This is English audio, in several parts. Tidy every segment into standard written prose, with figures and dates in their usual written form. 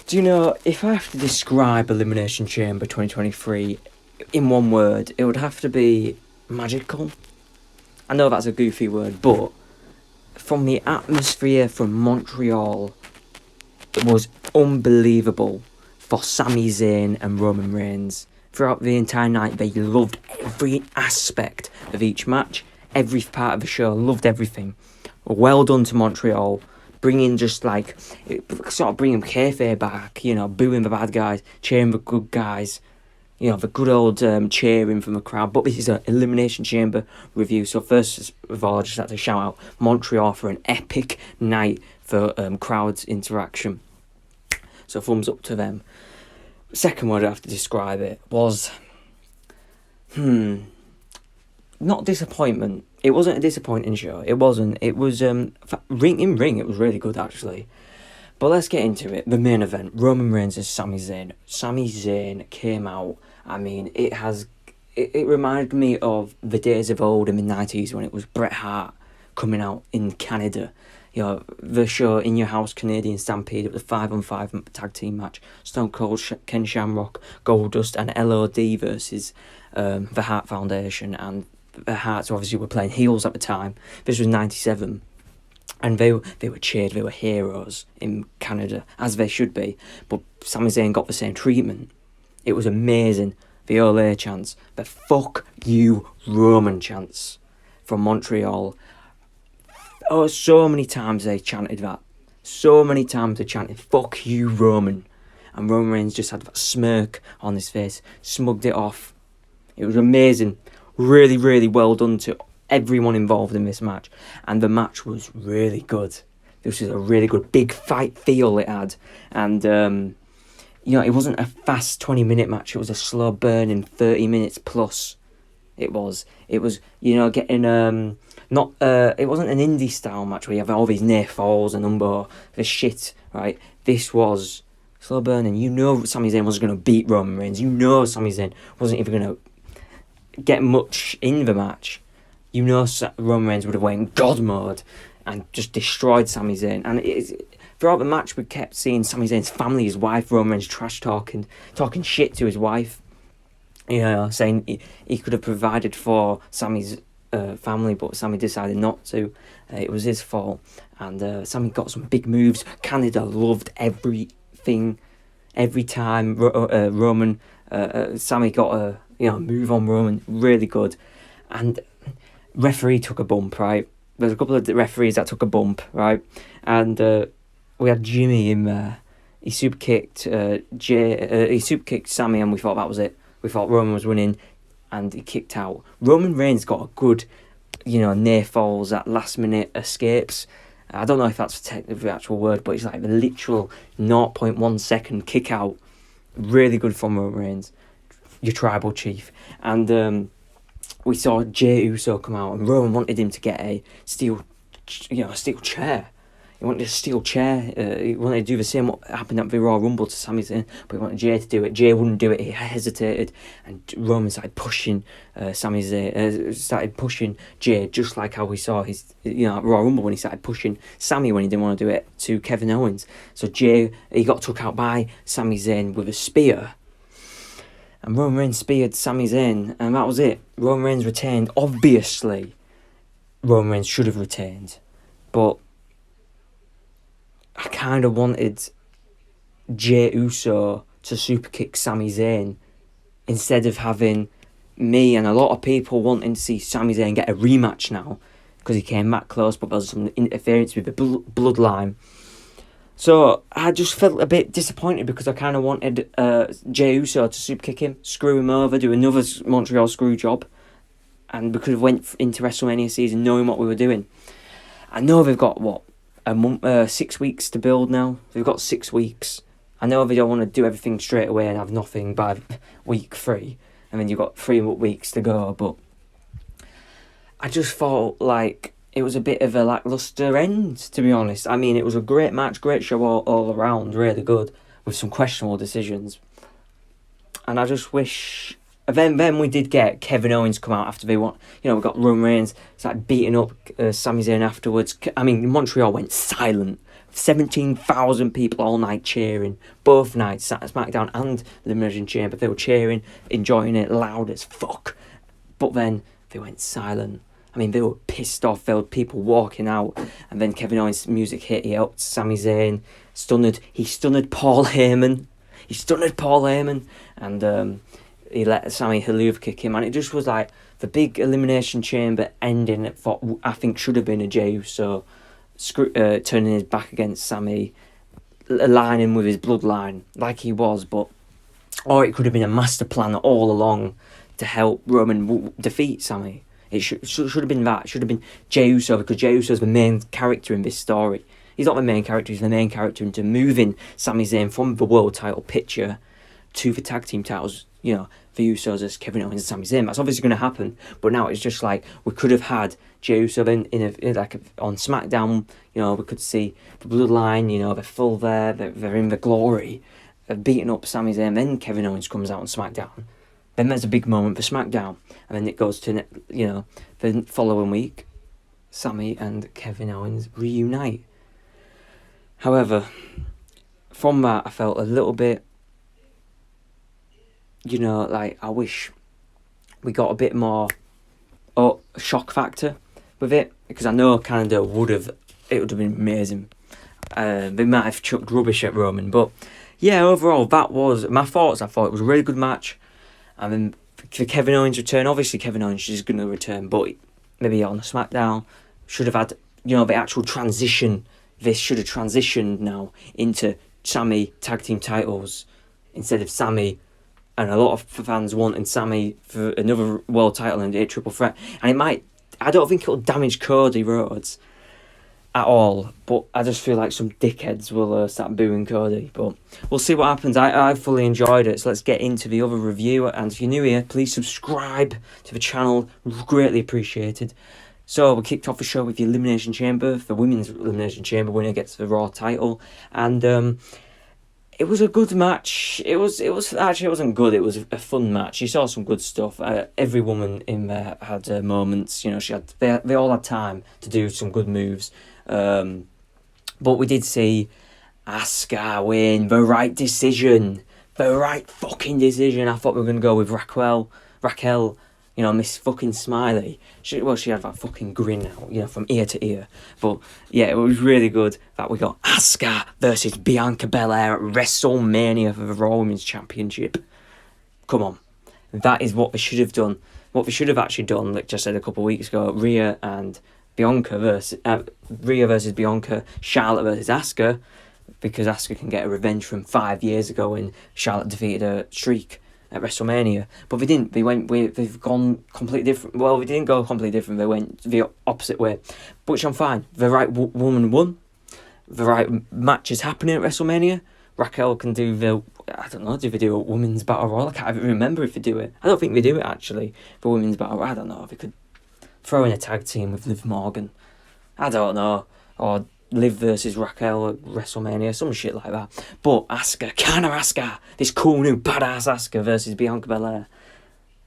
Do you know, if I have to describe Elimination Chamber 2023 in one word, it would have to be magical. I know that's a goofy word, but from the atmosphere from Montreal, it was unbelievable for Sami Zayn and Roman Reigns. Throughout the entire night, they loved every aspect of each match, every part of the show, loved everything. Well done to Montreal. Bringing bringing kayfabe back, booing the bad guys, cheering the good guys, the good old cheering from the crowd. But this is an Elimination Chamber review, so first of all, I just have to shout out Montreal for an epic night for crowds interaction. So thumbs up to them. Second word I have to describe it was, not disappointment. It wasn't a disappointing show. It wasn't. It was, ring in ring, it was really good, actually. But let's get into it. The main event, Roman Reigns and Sami Zayn. Sami Zayn came out. I mean, it reminded me of the days of old in the 90s when it was Bret Hart coming out in Canada. The show In Your House Canadian Stampede. It was a 5-on-5 tag team match. Stone Cold, Ken Shamrock, Goldust and LOD versus the Hart Foundation, and the Hearts obviously were playing heels at the time. This was 97, and they were cheered. They were heroes in Canada, as they should be. But Sami Zayn got the same treatment. It was amazing. The Olé chants, the "fuck you Roman" chants from Montreal. Oh, so many times they chanted that. So many times they chanted "fuck you Roman," and Roman Reigns just had that smirk on his face, smugged it off. It was amazing. Really, really well done to everyone involved in this match. And the match was really good. This was a really good big fight feel it had. And, it wasn't a fast 20-minute match. It was a slow burning 30 minutes plus. It was, getting, it wasn't an indie style match where you have all these near falls and the shit, right? This was slow burning. Sami Zayn wasn't going to beat Roman Reigns. Sami Zayn wasn't even going to get much in the match. Roman Reigns would have went in God mode and just destroyed Sami Zayn. And throughout the match, we kept seeing Sami Zayn's family, his wife, Roman Reigns trash talking shit to his wife. Saying he could have provided for Sami's family, but Sami decided not to. It was his fault. And Sami got some big moves. Canada loved everything. Every time Sami got a move on Roman, really good. And referee took a bump, right? There's a couple of referees that took a bump, right? And we had Jimmy in there. He super kicked Sami, and we thought that was it. We thought Roman was winning, and he kicked out. Roman Reigns got a good, near falls at last minute escapes. I don't know if that's the actual word, but it's like the literal 0.1 second kick out. Really good from Roman Reigns, your tribal chief. And we saw Jey Uso come out, and Roman wanted him to get a steel chair. He wanted a steel chair. He wanted to do the same what happened at the Royal Rumble to Sami Zayn, but he wanted Jey to do it. Jey wouldn't do it. He hesitated, and Roman started pushing Sami Zayn. Started pushing Jey, just like how we saw his at Royal Rumble when he started pushing Sami when he didn't want to do it to Kevin Owens. So Jey, he got took out by Sami Zayn with a spear. And Roman Reigns speared Sami Zayn, and that was it. Roman Reigns retained. Obviously, Roman Reigns should have retained, but I kind of wanted Jey Uso to superkick Sami Zayn instead of having me and a lot of people wanting to see Sami Zayn get a rematch now because he came back close, but there was some interference with the bloodline. So I just felt a bit disappointed because I kind of wanted Jey Uso to superkick him, screw him over, do another Montreal screw job, and we could have went into WrestleMania season knowing what we were doing. I know they've got, 6 weeks to build now. They've got 6 weeks. I know they don't want to do everything straight away and have nothing by week 3. And then you've got 3 weeks to go. But I just felt like it was a bit of a lacklustre end, to be honest. I mean, it was a great match, great show all around, really good, with some questionable decisions. And I just wish... Then we did get Kevin Owens come out after they won. We got Roman Reigns started beating up Sami Zayn afterwards. I mean, Montreal went silent 17,000 people all night cheering. Both nights, SmackDown and Elimination Chamber, they were cheering, enjoying it, loud as fuck. But then they went silent. I mean, they were pissed off. There were people walking out, and then Kevin Owens' music hit. He helped Sami Zayn. He stunned Paul Heyman. And he let Sami Haluva kick him. And it just was like the big Elimination Chamber ending at what I think should have been a Jey Uso turning his back against Sami, aligning with his bloodline like he was, or it could have been a master plan all along to help Roman defeat Sami. It should have been that. It should have been Jey Uso, because Jey Uso is the main character in this story. He's not the main character, he's the main character into moving Sami Zayn from the world title picture to the tag team titles, the Usos as Kevin Owens and Sami Zayn. That's obviously going to happen, but now it's just like we could have had Jey Uso on SmackDown. We could see the bloodline. They're full there. They're in the glory of beating up Sami Zayn. Then Kevin Owens comes out on SmackDown. Then there's a big moment for SmackDown, and then it goes to the following week. Sami and Kevin Owens reunite. However, from that I felt a little bit, I wish we got a bit more shock factor with it, because I know Canada it would have been amazing. They might have chucked rubbish at Roman, but yeah, overall that was my thoughts. I thought it was a really good match. And then for Kevin Owens' return, obviously Kevin Owens is going to return, but maybe on the SmackDown should have had the actual transition. This should have transitioned now into Sami tag team titles instead of Sami, and a lot of fans wanting Sami for another world title and a triple threat. And I don't think it'll damage Cody Rhodes at all, but I just feel like some dickheads will start booing Cody. But we'll see what happens. I fully enjoyed it, so let's get into the other review. And if you're new here, please subscribe to the channel, greatly appreciated. So we kicked off the show with the Elimination Chamber. The Women's Elimination Chamber winner gets the Raw title, and it was a good match. It wasn't good. It was a fun match. You saw some good stuff. Every woman in there had moments. They all had time to do some good moves. But we did see Asuka win. The right decision. The right fucking decision. I thought we were going to go with Raquel, Miss fucking Smiley. She had that fucking grin now, from ear to ear. But yeah, it was really good that we got Asuka versus Bianca Belair at WrestleMania for the Raw Women's Championship. Come on. That is what they should have done. What they should have actually done, like just said a couple of weeks ago, Rhea versus Bianca, Charlotte versus Asuka, because Asuka can get a revenge from 5 years ago when Charlotte defeated her streak at WrestleMania. But they didn't. They've gone completely different. Well, they didn't go completely different. They went the opposite way, which I'm fine. The right woman won. The right match is happening at WrestleMania. Raquel can do do they do a women's battle royal? I can't even remember if they do it. I don't think they do it actually. For women's battle royal, I don't know. They could throw in a tag team with Liv Morgan. I don't know. Or Liv versus Raquel at WrestleMania, some shit like that. But Asuka, this cool new badass Asuka versus Bianca Belair.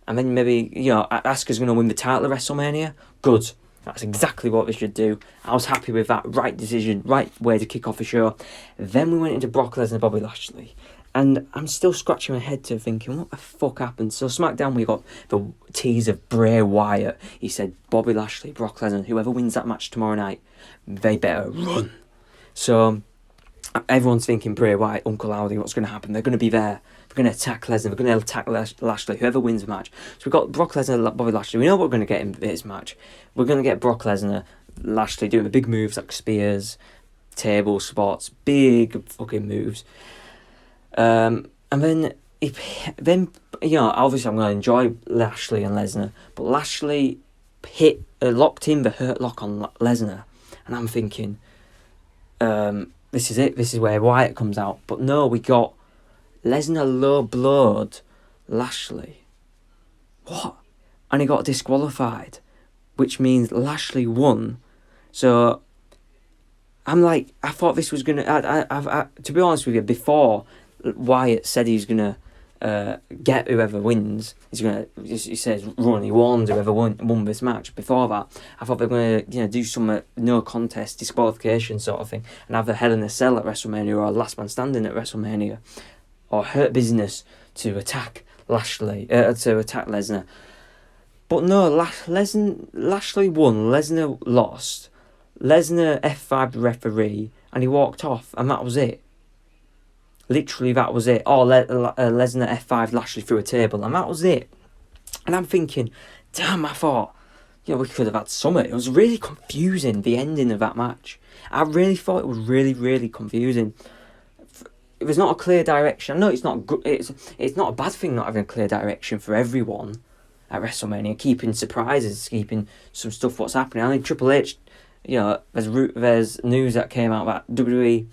And then maybe, Asuka's going to win the title at WrestleMania. Good. That's exactly what they should do. I was happy with that. Right decision, right way to kick off the show. Then we went into Brock Lesnar, Bobby Lashley. And I'm still scratching my head to thinking, what the fuck happened? So SmackDown, we got the tease of Bray Wyatt. He said, Bobby Lashley, Brock Lesnar, whoever wins that match tomorrow night, they better run. So everyone's thinking Bray Wyatt, Uncle Howdy, what's going to happen? They're going to be there. They're going to attack Lesnar. They're going to attack Lashley, whoever wins the match. So we've got Brock Lesnar, Bobby Lashley. We know what we're going to get in this match. We're going to get Brock Lesnar, Lashley doing the big moves like spears, table spots, big fucking moves. And then obviously I'm going to enjoy Lashley and Lesnar, but Lashley locked in the hurt lock on Lesnar, and I'm thinking, this is it. This is where Wyatt comes out. But no, we got Lesnar low blowed Lashley. What? And he got disqualified, which means Lashley won. So I'm like, I thought this was gonna. To be honest with you, before Wyatt said he's gonna get whoever wins. He says, he warns whoever won this match. Before that, I thought they were going to do some no contest disqualification sort of thing and have a Hell in a Cell at WrestleMania or a Last Man Standing at WrestleMania, or Hurt Business to attack Lashley, to attack Lesnar. But no, Lashley won, Lesnar lost. Lesnar F5'd the referee and he walked off, and that was it. Literally, that was it. Or Lesnar F5'd Lashley through a table, and that was it. And I'm thinking, damn, I thought, we could have had something. It was really confusing, the ending of that match. I really thought it was really, really confusing. It was not a clear direction. I know it's not good. It's not a bad thing not having a clear direction for everyone at WrestleMania, keeping surprises, keeping some stuff what's happening. I think Triple H, there's news that came out about WWE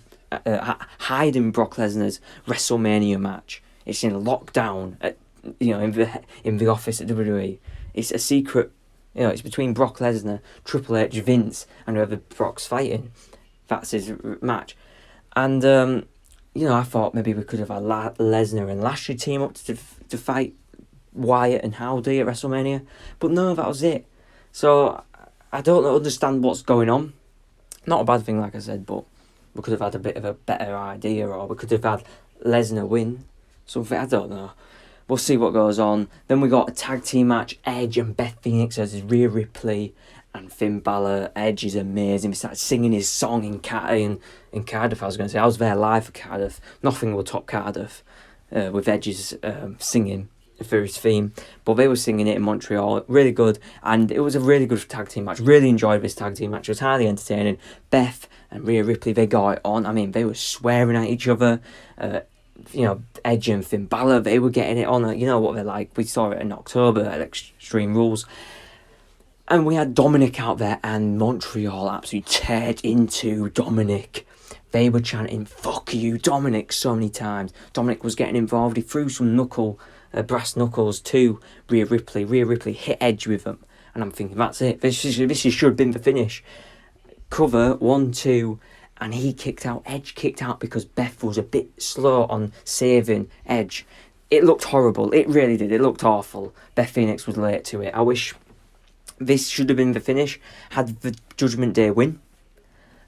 hiding Brock Lesnar's WrestleMania match. It's in lockdown in the office at WWE. It's a secret. It's between Brock Lesnar, Triple H, Vince, and whoever Brock's fighting. That's his match. And I thought maybe we could have had Lesnar and Lashley team up to fight Wyatt and Howdy at WrestleMania, but no, that was it. So I don't understand what's going on. Not a bad thing, like I said, but we could have had a bit of a better idea, or we could have had Lesnar win something. I don't know. We'll see what goes on. Then we got a tag team match: Edge and Beth Phoenix versus Rhea Ripley and Finn Balor. Edge is amazing. He started singing his song in Cardiff. I was going to say I was there live for Cardiff. Nothing will top Cardiff with Edge's singing for his theme, but they were singing it in Montreal. Really good, and it was a really good tag team match. Really enjoyed this tag team match. It was highly entertaining. Beth and Rhea Ripley, they got it on. I mean, they were swearing at each other. Edge and Finn Balor, they were getting it on. You know what they're like. We saw it in October at Extreme Rules. And we had Dominic out there, and Montreal absolutely teared into Dominic. They were chanting, "Fuck you, Dominic," so many times. Dominic was getting involved. He threw some brass knuckles to Rhea Ripley. Rhea Ripley hit Edge with them. And I'm thinking, that's it. This should have been the finish. Cover, 1-2, and he kicked out. Edge kicked out because Beth was a bit slow on saving Edge. It looked horrible. It really did. It looked awful. Beth Phoenix was late to it. I wish this should have been the finish. Had the Judgment Day win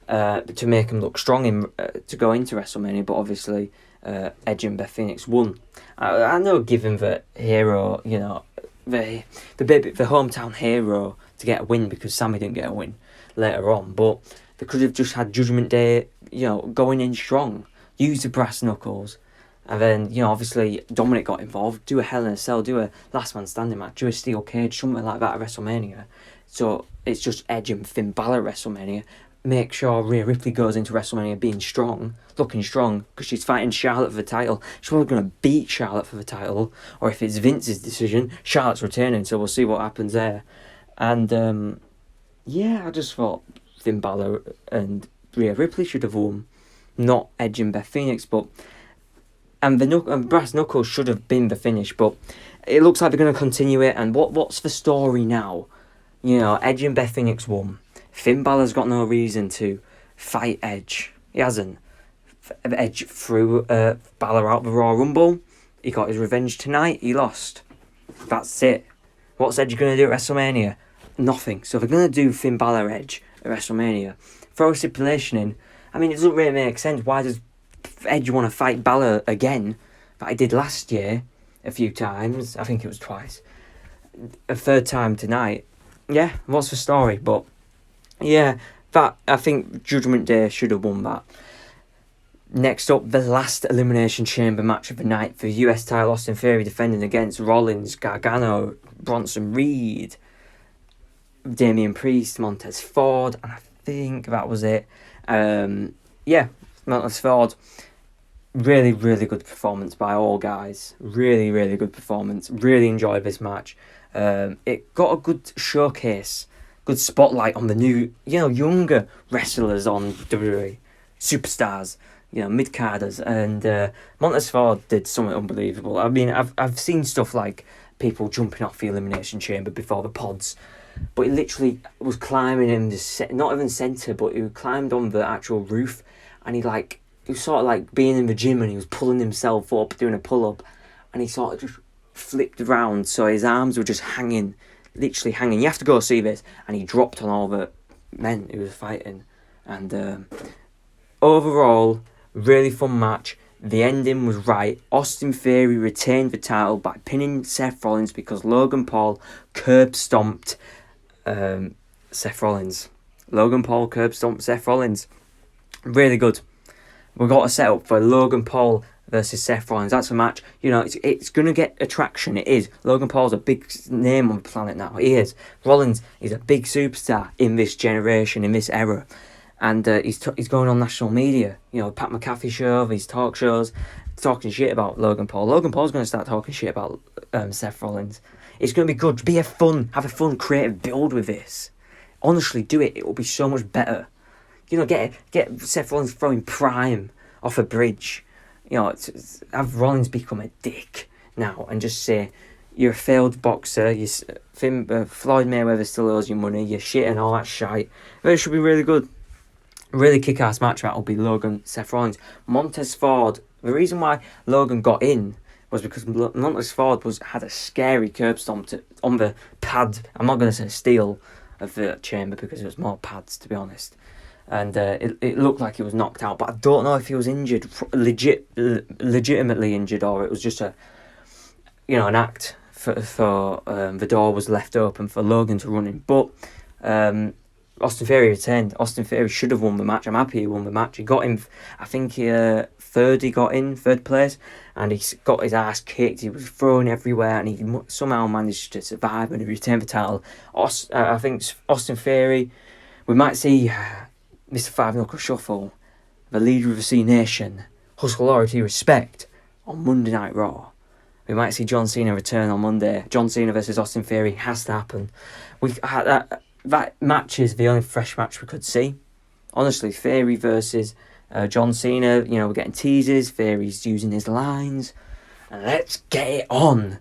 to make them look strong to go into WrestleMania, but obviously Edge and Beth Phoenix won. I know, given the hero, the hometown hero to get a win, because Sami didn't get a win later on, but they could have just had Judgment Day, going in strong, use the brass knuckles, and then, obviously Dominic got involved, do a Hell in a Cell, do a Last Man Standing match, do a Steel Cage, something like that at WrestleMania. So it's just Edge and Finn Balor at WrestleMania. Make sure Rhea Ripley goes into WrestleMania being strong, looking strong, because she's fighting Charlotte for the title. She's probably going to beat Charlotte for the title, or if it's Vince's decision, Charlotte's returning, so we'll see what happens there. And I just thought Finn Balor and Rhea Ripley should have won, not Edge and Beth Phoenix, and the brass knuckles should have been the finish, but it looks like they're going to continue it. And what's the story now? Edge and Beth Phoenix won. Finn Balor's got no reason to fight Edge. He hasn't. Edge threw Balor out of the Royal Rumble. He got his revenge tonight. He lost. That's it. What's Edge going to do at WrestleMania? Nothing. So if they're going to do Finn Balor Edge at WrestleMania, throw a stipulation in. I mean, it doesn't really make sense. Why does Edge want to fight Balor again, that he did last year a few times? I think it was twice. A third time tonight. Yeah, what's the story? But yeah, that, I think Judgment Day should have won that. Next up, the last Elimination Chamber match of the night for US title. Austin Theory defending against Rollins, Gargano, Bronson Reed, Damian Priest, Montez Ford, and I think that was it. Montez Ford. Really, really good performance by all guys. Really, really good performance. Really enjoyed this match. It got a good showcase, good spotlight on the new, younger wrestlers on WWE, superstars, mid-carders, and Montez Ford did something unbelievable. I mean, I've seen stuff like people jumping off the Elimination Chamber before the pods, but he literally was climbing in the not even centre, but he climbed on the actual roof, and he was sort of like being in the gym, and he was pulling himself up, doing a pull-up. and he sort of just flipped around, so his arms were just hanging, literally hanging. You have to go see this. And he dropped on all the men who was fighting. And overall, really fun match. The ending was right. Austin Theory retained the title by pinning Seth Rollins because Logan Paul curb stomped Seth Rollins. Logan Paul curb stomped Seth Rollins. Really good. We've got a set up for Logan Paul versus Seth Rollins. That's a match, it's going to get attraction. It is. Logan Paul's a big name on the planet now. He is. Rollins is a big superstar in this generation, in this era. And he's going on national media. Pat McAfee show, these talk shows, talking shit about Logan Paul. Logan Paul's going to start talking shit about Seth Rollins. It's going to be good. Have a fun, creative build with this. Honestly, do it. It will be so much better. Get Seth Rollins throwing Prime off a bridge. Have Rollins become a dick now and just say, you're a failed boxer. Floyd Mayweather still owes you money. You're shit and all that shite. It should be really good. Really kick-ass match that will be Logan, Seth Rollins. Montez Ford. The reason why Logan got in was because Montez Ford had a scary curb stomp on the pad. I'm not going to say steel of the chamber because it was more pads, to be honest. And it looked like he was knocked out, but I don't know if he was injured, legitimately injured, or it was just an act for the door was left open for Logan to run in. But Austin Theory retained. Austin Theory should have won the match. I'm happy he won the match. He got in, I think third. He got in third place, and he got his ass kicked. He was thrown everywhere, and he somehow managed to survive and he retained the title. I think Austin Theory. We might see Mr. Five Knuckle Shuffle, the leader of the C Nation, hustle authority, respect on Monday Night Raw. We might see John Cena return on Monday. John Cena versus Austin Theory has to happen. That match is the only fresh match we could see. Honestly, Theory versus John Cena, we're getting teasers. Theory's using his lines. And let's get it on.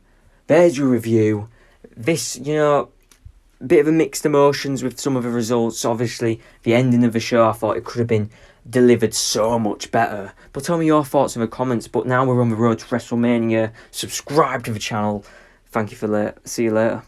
There's your review. This, bit of a mixed emotions with some of the results. Obviously, the ending of the show, I thought it could have been delivered so much better. But tell me your thoughts in the comments. But now we're on the road to WrestleMania. Subscribe to the channel. Thank you for that. See you later.